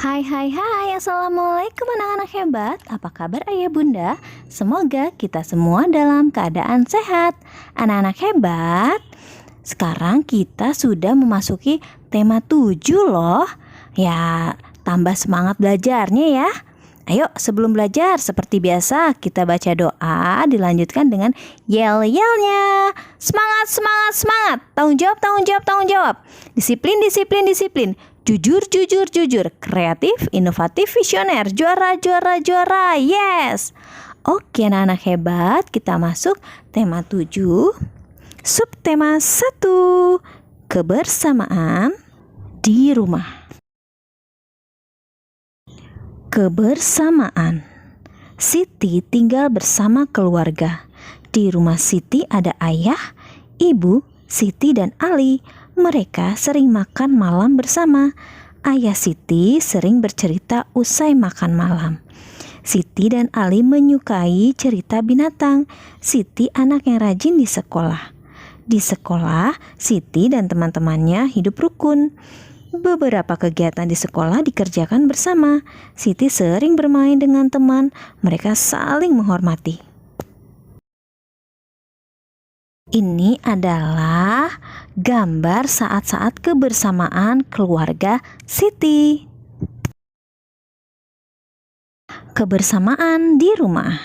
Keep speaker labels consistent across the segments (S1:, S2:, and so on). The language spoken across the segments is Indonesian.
S1: Hai hai hai, Assalamualaikum anak-anak hebat. Apa kabar ayah bunda? Semoga kita semua dalam keadaan sehat. Anak-anak hebat, sekarang kita sudah memasuki tema 7 loh. Ya, tambah semangat belajarnya ya. Ayo sebelum belajar seperti biasa kita baca doa, dilanjutkan dengan yel-yelnya. Semangat, semangat, semangat. Tanggung jawab, tanggung jawab, tanggung jawab. Disiplin, disiplin, disiplin. Jujur, jujur, jujur. Kreatif, inovatif, visioner. Juara, juara, juara. Yes. Oke anak-anak hebat, kita masuk tema 7. Subtema 1. Kebersamaan di rumah. Kebersamaan. Siti tinggal bersama keluarga. Di rumah Siti ada ayah, ibu, Siti dan Ali. Mereka sering makan malam bersama. Ayah Siti sering bercerita usai makan malam. Siti dan Ali menyukai cerita binatang. Siti anak yang rajin di sekolah. Di sekolah, Siti dan teman-temannya hidup rukun. Beberapa kegiatan di sekolah dikerjakan bersama. Siti sering bermain dengan teman. Mereka saling menghormati. Ini adalah gambar saat-saat kebersamaan keluarga Siti. Kebersamaan di rumah.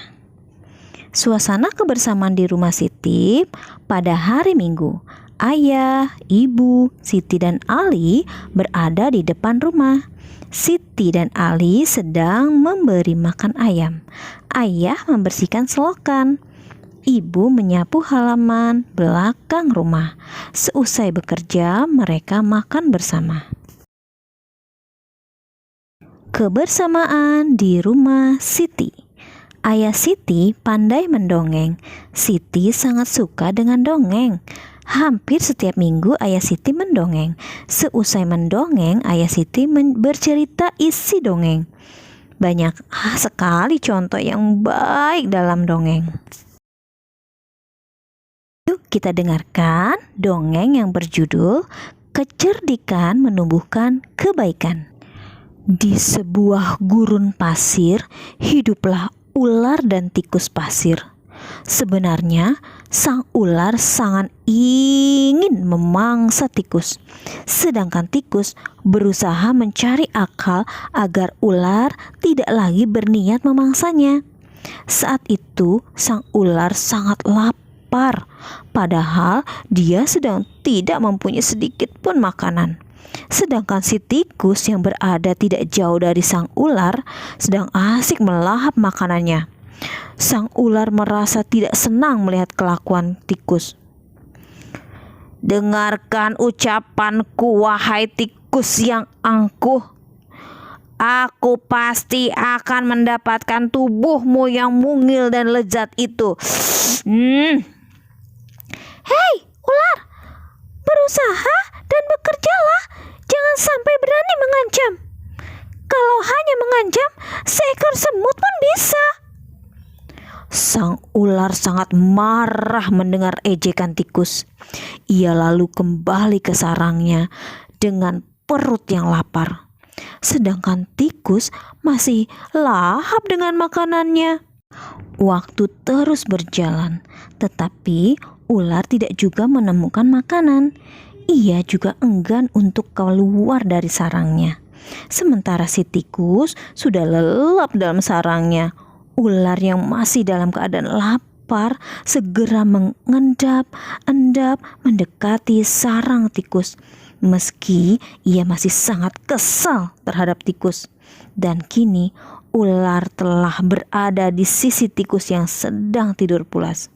S1: Suasana kebersamaan di rumah Siti pada hari Minggu. Ayah, ibu, Siti dan Ali berada di depan rumah. Siti dan Ali sedang memberi makan ayam. Ayah membersihkan selokan. Ibu menyapu halaman belakang rumah. Seusai bekerja, mereka makan bersama. Kebersamaan di rumah Siti. Ayah Siti pandai mendongeng. Siti sangat suka dengan dongeng. Hampir setiap minggu ayah Siti mendongeng. Seusai mendongeng, ayah Siti bercerita isi dongeng. Banyak sekali contoh yang baik dalam dongeng. Yuk kita dengarkan dongeng yang berjudul Kecerdikan Menumbuhkan Kebaikan. Di sebuah gurun pasir, hiduplah ular dan tikus pasir. Sebenarnya, sang ular sangat ingin memangsa tikus. Sedangkan tikus berusaha mencari akal agar ular tidak lagi berniat memangsanya. Saat itu, sang ular sangat lapar, padahal dia sedang tidak mempunyai sedikit pun makanan. Sedangkan si tikus yang berada tidak jauh dari sang ular sedang asik melahap makanannya. Sang ular merasa tidak senang melihat kelakuan tikus. "Dengarkan ucapanku, wahai tikus yang angkuh. Aku pasti akan mendapatkan tubuhmu yang mungil dan lezat itu." Hei, ular, berusaha dan bekerjalah. Jangan sampai berani mengancam. Kalau hanya mengancam, seekor semut pun bisa. Sang ular sangat marah mendengar ejekan tikus. Ia lalu kembali ke sarangnya dengan perut yang lapar. Sedangkan tikus masih lahap dengan makanannya. Waktu terus berjalan, tetapi ular tidak juga menemukan makanan. Ia juga enggan untuk keluar dari sarangnya. Sementara si tikus sudah lelap dalam sarangnya. Ular yang masih dalam keadaan lapar segera mengendap-endap mendekati sarang tikus. Meski ia masih sangat kesal terhadap tikus. Dan kini ular telah berada di sisi tikus yang sedang tidur pulas.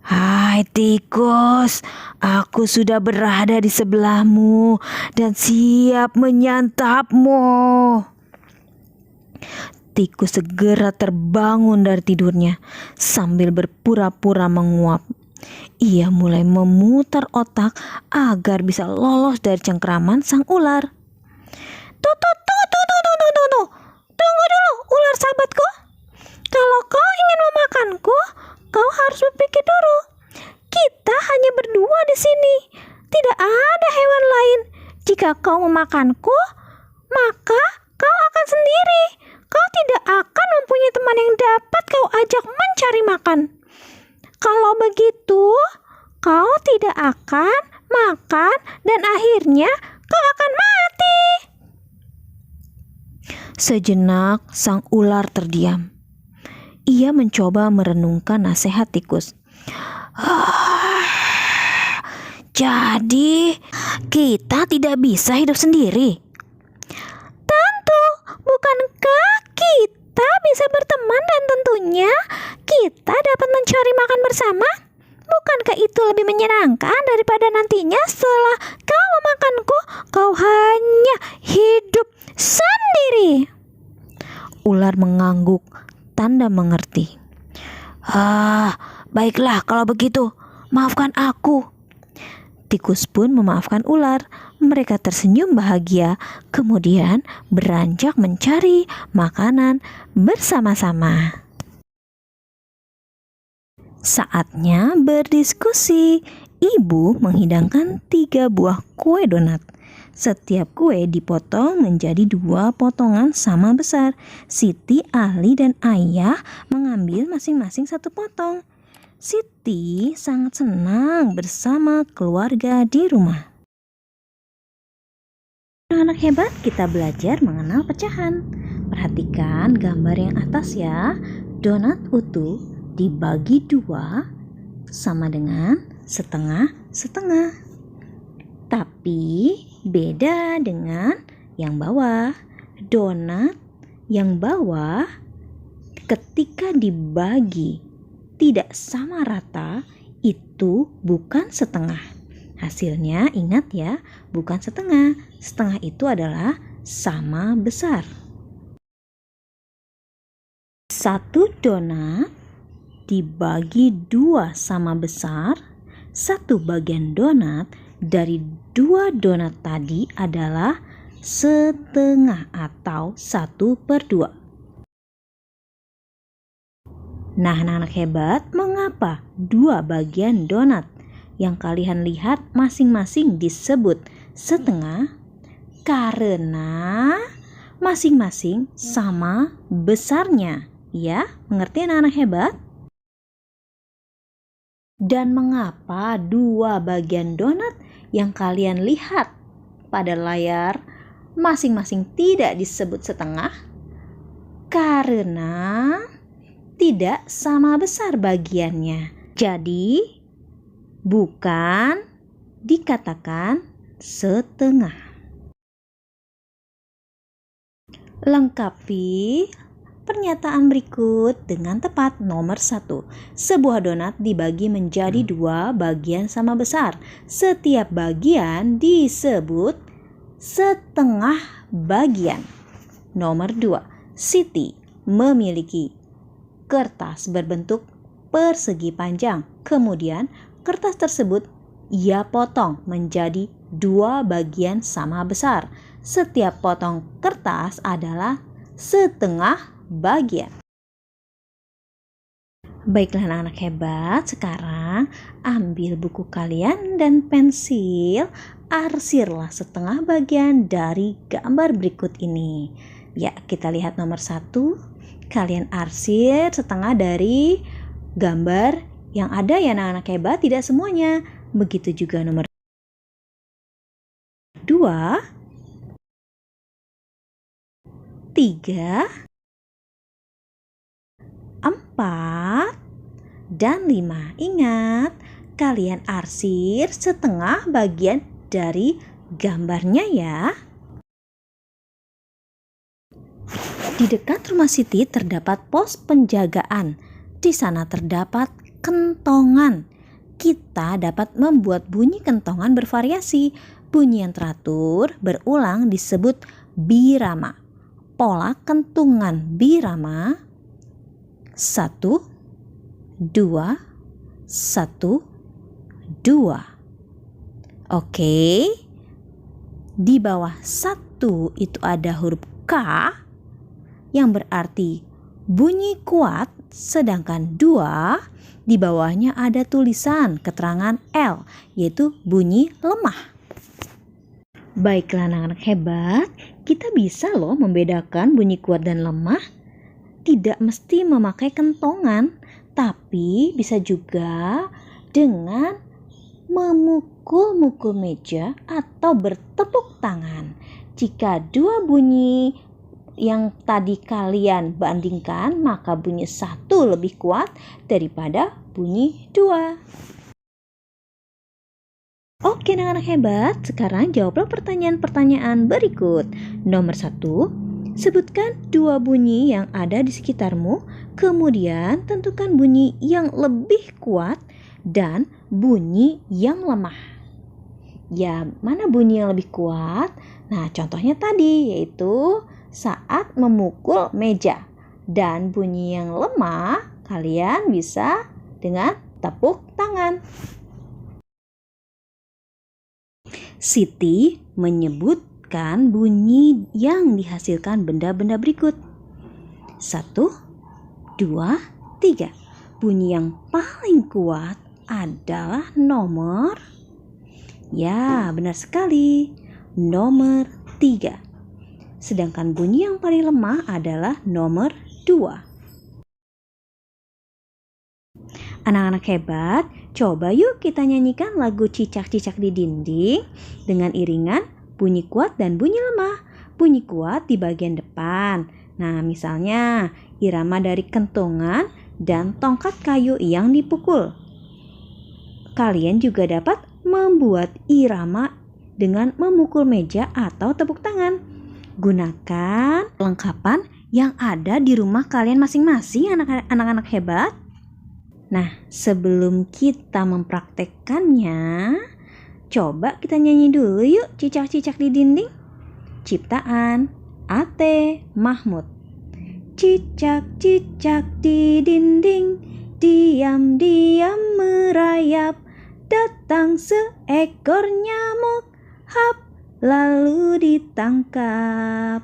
S1: Hai tikus, aku sudah berada di sebelahmu dan siap menyantapmu. Tikus segera terbangun dari tidurnya sambil berpura-pura menguap. Ia mulai memutar otak agar bisa lolos dari cengkraman sang ular. Tunggu dulu, ular sahabatku. Kalau kau ingin memakanku, kau harus berpikir dulu. Kita hanya berdua di sini. Tidak ada hewan lain. Jika Jika kau memakanku, maka kau akan sendiri. Kau tidak akan mempunyai teman yang dapat kau ajak mencari makan. Kalau begitu, kau tidak akan makan dan akhirnya kau akan mati. Sejenak sang ular terdiam. Ia mencoba merenungkan nasihat tikus. Jadi, kita tidak bisa hidup sendiri. Tentu, bukankah kita bisa berteman dan tentunya kita dapat mencari makan bersama? Bukankah itu lebih menyenangkan daripada nantinya setelah kau memakanku, kau hanya hidup sendiri? Ular mengangguk, tanda mengerti. Baiklah kalau begitu, maafkan aku. Tikus pun memaafkan ular. Mereka tersenyum bahagia, kemudian beranjak mencari makanan bersama-sama. Saatnya berdiskusi. Ibu menghidangkan 3 buah kue donat. Setiap kue dipotong menjadi 2 potongan sama besar. Siti, Ali, dan Ayah mengambil masing-masing 1 potong. Siti sangat senang bersama keluarga di rumah. Anak hebat, kita belajar mengenal pecahan. Perhatikan gambar yang atas ya. Donat utuh dibagi 2 sama dengan setengah-setengah. Tapi beda dengan yang bawah. Donat yang bawah ketika dibagi tidak sama rata, itu bukan setengah. Hasilnya ingat ya, bukan setengah. Setengah itu adalah sama besar. 1 donat dibagi 2 sama besar. 1 bagian donat dari 2 donat tadi adalah setengah atau 1/2. Nah, anak-anak hebat, mengapa 2 bagian donat yang kalian lihat masing-masing disebut setengah? Karena masing-masing sama besarnya. Ya, mengerti anak-anak hebat? Dan mengapa 2 bagian donat yang kalian lihat pada layar masing-masing tidak disebut setengah? Karena tidak sama besar bagiannya. Jadi, bukan dikatakan setengah. Lengkapi pernyataan berikut dengan tepat. Nomor 1. Sebuah donat dibagi menjadi 2 bagian sama besar. Setiap bagian disebut setengah bagian. Nomor 2. Siti memiliki kertas berbentuk persegi panjang. Kemudian kertas tersebut ia potong menjadi 2 bagian sama besar. Setiap potong kertas adalah setengah bagian. Baiklah anak-anak hebat, sekarang ambil buku kalian dan pensil, arsirlah setengah bagian dari gambar berikut ini. Ya, kita lihat nomor 1, kalian arsir setengah dari gambar yang ada ya anak-anak hebat, tidak semuanya. Begitu juga nomor 2, 3, 4, dan 5. Ingat, kalian arsir setengah bagian dari gambarnya ya. Di dekat rumah Siti terdapat pos penjagaan. Di sana terdapat kentongan. Kita dapat membuat bunyi kentongan bervariasi. Bunyi yang teratur berulang disebut birama. Pola kentungan birama 1, 2, 1, 2. Oke. Di bawah 1 itu ada huruf K yang berarti bunyi kuat, sedangkan 2 di bawahnya ada tulisan keterangan L, yaitu bunyi lemah. Baiklah anak-anak hebat, kita bisa loh membedakan bunyi kuat dan lemah. Tidak mesti memakai kentongan, tapi bisa juga dengan memukul-mukul meja atau bertepuk tangan. Jika dua bunyi yang tadi kalian bandingkan, maka bunyi satu lebih kuat daripada bunyi dua. Oke anak-anak hebat, sekarang jawablah pertanyaan-pertanyaan berikut. Nomor 1, sebutkan dua bunyi yang ada di sekitarmu, kemudian tentukan bunyi yang lebih kuat dan bunyi yang lemah. Ya, mana bunyi yang lebih kuat? Nah, contohnya tadi yaitu saat memukul meja. Dan bunyi yang lemah kalian bisa dengan tepuk tangan. Siti menyebutkan bunyi yang dihasilkan benda-benda berikut. 1, 2, 3. Bunyi yang paling kuat adalah nomor, ya benar sekali, nomor 3. Sedangkan bunyi yang paling lemah adalah nomor 2. Anak-anak hebat, coba yuk kita nyanyikan lagu Cicak-Cicak di Dinding dengan iringan bunyi kuat dan bunyi lemah. Bunyi kuat di bagian depan. Nah, misalnya irama dari kentongan dan tongkat kayu yang dipukul. Kalian juga dapat membuat irama dengan memukul meja atau tepuk tangan. Gunakan perlengkapan yang ada di rumah kalian masing-masing, anak-anak hebat. Nah, sebelum kita mempraktekkannya, coba kita nyanyi dulu yuk Cicak-Cicak di Dinding. Ciptaan A.T. Mahmud. Cicak-cicak di dinding, diam-diam merayap, datang seekor nyamuk, hap, lalu ditangkap.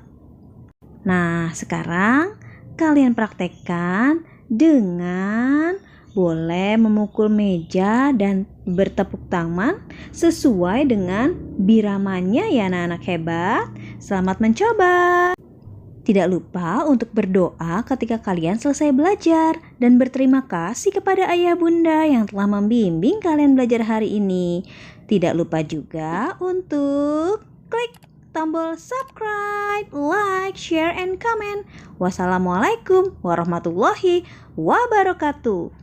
S1: Nah, sekarang kalian praktekkan dengan boleh memukul meja dan bertepuk tangan sesuai dengan biramanya ya anak-anak hebat. Selamat mencoba. Tidak lupa untuk berdoa ketika kalian selesai belajar dan berterima kasih kepada ayah bunda yang telah membimbing kalian belajar hari ini. Tidak lupa juga untuk klik tombol subscribe, like, share, and comment. Wassalamualaikum warahmatullahi wabarakatuh.